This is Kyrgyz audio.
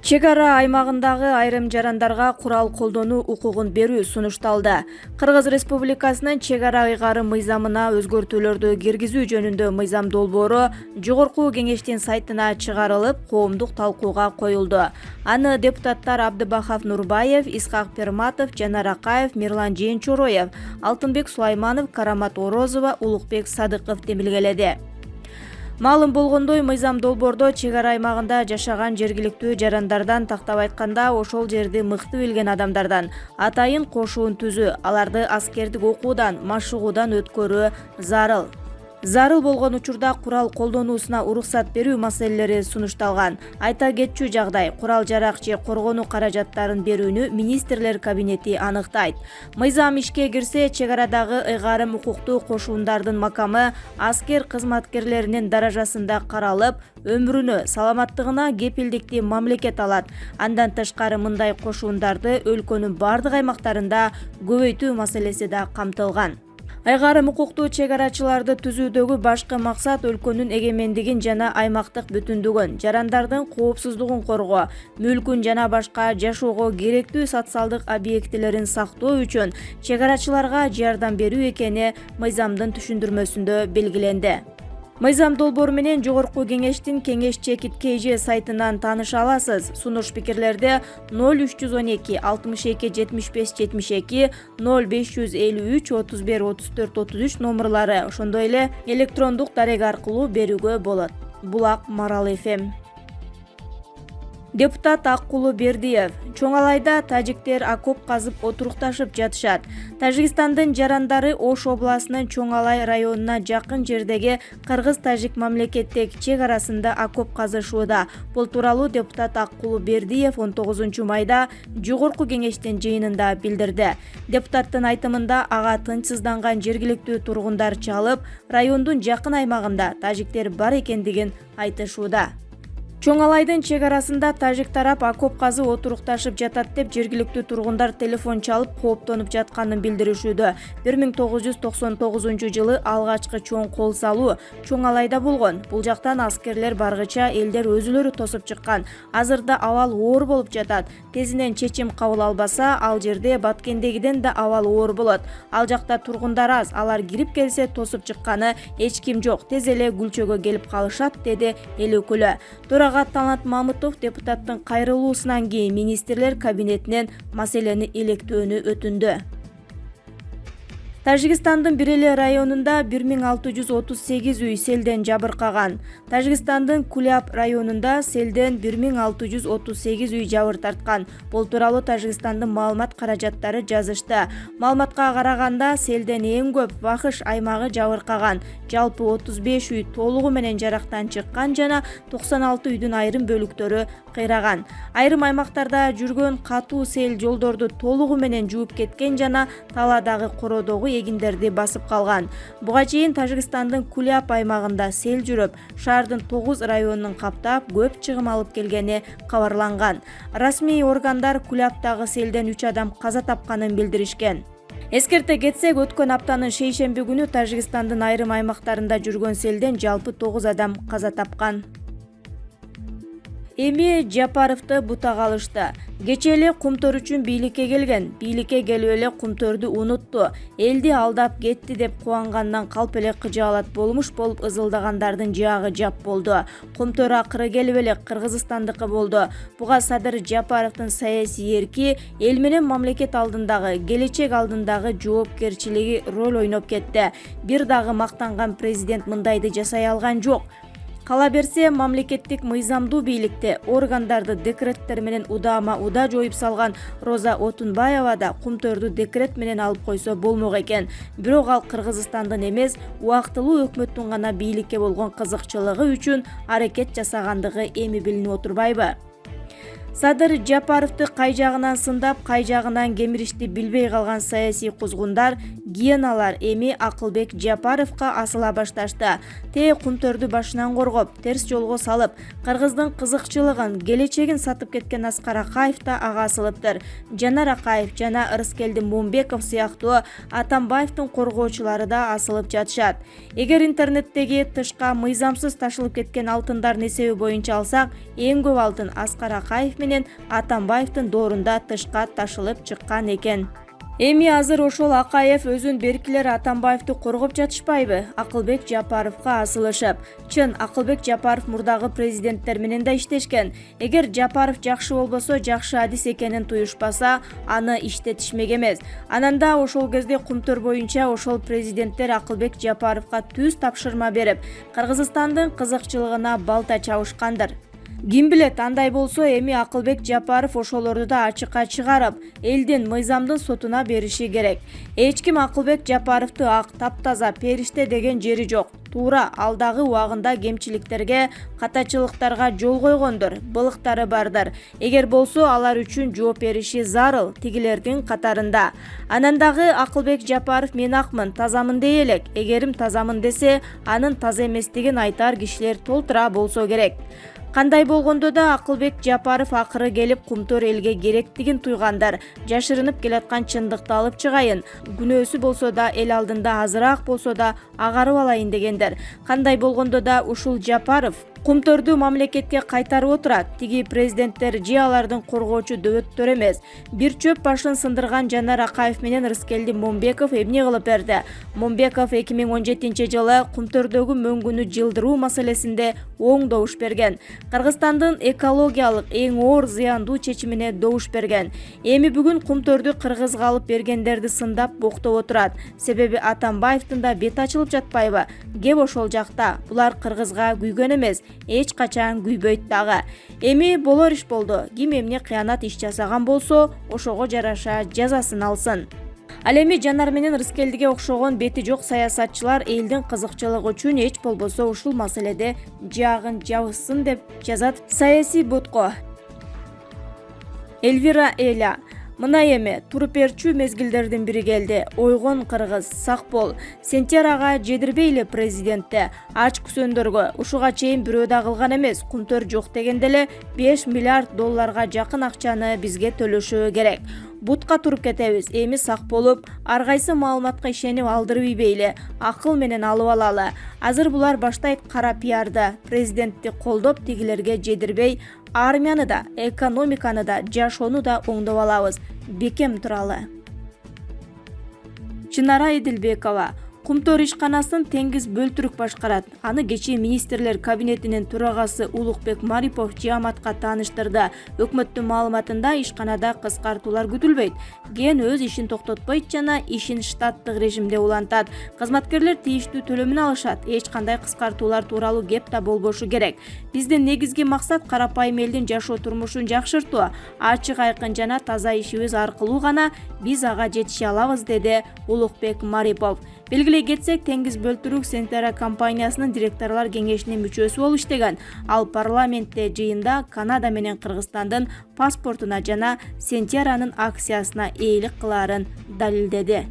Чек ара аймагындагы айрым жарандарга курал колдонуу укугун берүү сунушталды. Кыргыз Республикасынын чек ара ыйгарым мыйзамына өзгөртүүлөрдү киргизүү жөнүндө мыйзам долбоору Жогорку Кеңештин сайтына чыгарылып, коомдук талкууга коюлду. Аны депутаттар Абдыбахов Нурбаев, Исхак Перматов, Жанар Акаев, Мирлан Жээнчороев, Алтынбек Сулайманов, Карамат Орозова, Улукбек Садыков демилгеледи. Маалым болгондой, мыйзам долбоордо чек ара аймагында жашаган жергиликтүү жарандардан, тактап айтканда, ошол жерди мыкты билген адамдардан атайын кошуун түзүү, аларды аскердик окуудан, машыгуудан өткөрүү зарыл болгон учурда курал колдонуусуна уруксат берүү маселелери сунушталган. Айта кетчү жагдай, курал-жарак же коргонуу каражаттарын берүүнү министрлер кабинети аныктайт. Мыйзам ишке кирсе, чек арадагы ыйгарым укуктуу кошуундардын макамы аскер кызматкерлеринин даражасында каралып, өмүрүнө, саламаттыгына кепилдикти мамлекет алат. Андан тышкары мындай кошуундарды өлкөнүн бардык аймактарында көбөйтүү маселеси да камтылган. Айгарым укуктуу чек арачыларды түзүүдөгү башкы максат өлкөнүн эгемендигин жана аймактык бүтүндүгүн, жарандардын коопсуздугун коргоо, мүлкүн жана башка жашоого керектүү социалдык объектилерин сактоо үчүн чек арачыларга жардам берүү экени мыйзамдын түшүндүрмөсүндө белгиленди. Мыйзам долбоору менен Жогорку Кеңештин Кеңеш чекит KG сайтынан тааныша аласыз. Сунуш пикирлерди 0312 62 75 72 0553 31 34 33 номерлары, ошондой эле электрондук дарек аркылуу берүүгө болот. Булак Марал FM. Депутат Аккулу Бердиев: Чоңалайда тажиктер окоп казып отурукташып жатышат. Тажикстандын жарандары Ош областынын Чоңалай районуна жакын жердеги кыргыз-тажик мамлекеттик чек арасында окоп казышууда. Бул тууралуу депутат Аккулу Бердиев 19 майда Жогорку Кеңештин жыйынында билдирди. Депутаттын айтымында, ага тынчсызданган жергиликтүү тургундар чалып, райондун жакын аймагында тажиктер бар экендигин айтышууда. Чоңалайдын чек арасында тажик тарап окоп казып отурукташып жатат деп жергиликтүү тургундар телефон чалып кооптонуп жатканын билдиришүүдө. 1999 жылы алгачкы чоң кол салуу Чоңалайда болгон. Бул жактан аскерлер баргыча элдер өзүлөрү тосуп чыккан. Азырда абал оор болуп жатат. Тезинен чечим кабыл албаса, ал жерде Баткендегиден да абал оор болот. Ал жакта тургундар аз, алар кирип келсе тосуп чыкканы эч ким жок. Тез эле Гүлчөгө келип калышат, деди эл өкүлү. Талант Мамытов депутаттын кайрылуусунан кийин министрлер кабинетинен маселени электөөнү өтүндү. Тажикстандын Биреле районунда 1638 үй селден жабыркаган. Тажикстандын Куляб районунда селден 1638 үй жабыр тарткан. Бул тууралуу Тажикстандын маалымат каражаттары жазышты. Маалыматка караганда, селден эң көп Вахыш аймагы жабыркаган. Жалпы 35 үй толугу менен жарактан чыккан жана 96 үйдүн айрым бөлүктөрү кыйраган. Айрым аймактарда жүргөн катуу сел жолдорду толугу менен жууп кеткен жана таладагы кородогу эгиндерди басып калган. Буга чейин Тажикстандын Куляб аймагында сел жүрүп, шаардын 9 районун каптап, көп чыгым алып келгени кабарланган. Расмий органдар Кулябдагы селден 3 адам каза тапканын билдиришкен. Эскерте кетсек, өткөн аптанын шейшемби күнү Тажикстандын айрым аймактарында жүргөн селден жалпы 9 адам каза тапкан. Эми Жапаровду бутага алышты. Кечээ эле Кумтөр үчүн бийликке келген. Бийликке келип эле Кумтөрдү унутту. Элди алдап кетти деп кубангандан калп эле кыжаалат болмуш болуп ызылдагандардын жаагы жап болду. Кумтөр акыры келип эле Кыргызстандыкы болду. Буга Садыр Жапаровдун саясий эрки, эл менен мамлекет алдындагы, келечек алдындагы жоопкерчилиги роль ойноп кетти. Бир дагы мактанган президент мындайды жасай алган жок. Кала берсе, мамлекеттик мыйзамдуу бийликте органдарды декреттер менен удама-уда жоюп салган Роза Отунбаева да Кумтөрдү декрет менен алып койсо болмок экен. Бирок ал Кыргызстандын эмес, убактылуу өкмөттүн гана бийликке болгон кызыкчылыгы үчүн аракет жасагандыгы эми билинип отурбайбы? Садыр Жапаровду кай жагынан сындап, кай жагынан кемиришти билбей калган саясий кузгундар гиеналар эми Акылбек Жапаровго асыла башташты. Кумтөрдү башынан коргоп, терс жолго салып, кыргыздын кызыкчылыгын, келечегин сатып кеткен Аскар Акаев да ага асылыптыр. Жанар Акаев жана Ырыскелди Момбеков сыяктуу Атамбаевдин коргоочулары да асылып жатышат. Эгер интернеттеги тышка мыйзамсыз ташылып кеткен алтындардын эсеби боюнча алсак, эң көп алтын Аскар Акаев менен Атамбаевдин доорунда тышка ташылып чыккан экен. Эми азыр ошол Акаев өзүн беркилер Атамбаевди коргоп жатышпайбы? Акылбек Жапаровго асылышып. Чын, Акылбек Жапаров мурдагы президенттер менен да иштешкен. Эгер Жапаров жакшы болбосо, жакшы адис экенин туюшпаса, аны иштетишмек эмес. Анан да ошол кезде кумтөр боюнча ошол президенттер Акылбек Жапаровго түз тапшырма берип, Кыргызстандын кызыкчылыгына балта чабышкандыр. Ким билет, андай болсо эми Акылбек Жапаров ошолорду да ачыкка чыгарып, элдин мыйзамдын сотуна бериши керек. Эч ким Акылбек Жапаровду ак, таптаза, периште деген жери жок. Туура алдагы убагында кемчиликтерге, катачылыктарга жол койгондур, былыктары бардыр. Эгер болсо алар үчүн жооп бериши зарыл, тигилердин катарында. Анан дагы Акылбек Жапаров мен акмын, тазамын дей элек. Эгерим тазамын десе, анын таза эместигин айтар кишилер толтура болсо керек. Кандай болгондо да Акылбек Жапаров акыры келип кумтөр элге керектигин туйгандар. Жашырынып келаткан чындыкты алып чыгайын. Күнөөсү болсо да эл алдында азыраак болсо да агарып алайын дегендер. Кандай болгондо да ушул Жапаров кумтөрдү мамлекетке кайтарып отурат. Тиги президенттер же алардын коргоочу дөбөттөр эмес. Бир чөп башын сындырган Жанар Акаев менен Ырыскелди Момбеков эмне кылып берди? Момбеков 2017-жылы кумтөрдөгү мөңгүнү жылдыруу маселесинде оң добуш берген. Кыргызстандын экологиялык эң оор зыяндуу чечимине добуш берген. Эми бүгүн кумтөрдү Кыргызга алып бергендерди сындап боктоп отурат. Себеби Атамбаевдин да бет ачылып жатпайбы? Кеп ошол жакта. Булар Кыргызга күйгөн эмес, эч качан күйбөйт дагы. Эми болор иш болду. Ким эмне кыянат иш жасаган болсо, ошого жараша жазасын алсын. Ал эми Жанар менен Ырыскелдиге окшогон бети жок саясатчылар элдин кызыкчылыгы үчүн эч болбосо ушул маселеде жаагын жабышсын деп жазат саясий ботко. Эльвира Эля: мына эми туруп берчү мезгилдердин бири келди. Ойгон кыргыз, сак бол. Сентер ага жедирбейли президентте. Ач күсөндөргө ушуга чейин бирөө да кылган эмес. Кумтөр жок дегенде эле 5 миллиард долларга жакын акчаны бизге төлөшү керек. Бутка туруп кетебиз. Эми сак болуп, ар кайсы маалыматка ишенип алдырып ийбейли, акыл менен алып алалы. Азыр булар баштайт кара пиарды. Президентти колдоп, тигилерге жедирбей, армияны да, экономиканы да, жашоону да оңдоп алабыз. Бекем туралы. Чынара Эдилбекова: Кумтөр ишканасын Теңиз Бөлтүрүк башкарат. Аны кечээ министрлер кабинетинин төрагасы Улукбек Марипов жааматка тааныштырды. Өкмөттүн маалыматында ишканада кыскартуулар күтүлбөйт. Ген өз ишин токтотпойт жана ишин штаттык режимде улантат. Кызматкерлер тийиштүү төлөмүн алышат. Эч кандай кыскартуулар тууралуу кеп да болбошу керек. Биздин негизги максат карапайым элдин жашоо турмушун жакшыртуу. Ачык, айкын жана таза ишибиз аркылуу гана биз ага жетише алабыз, деди Улукбек Марипов. Белгилей кетсек, Теңиз Бөлтүрүк Сентера компаниясынын директорлор кеңешинин мүчөсү болуп иштеген. Ал парламентте жыйында Канада менен Кыргызстандын паспортуна жана Сентеранын акциясына ээлик кылаарын далилдеди.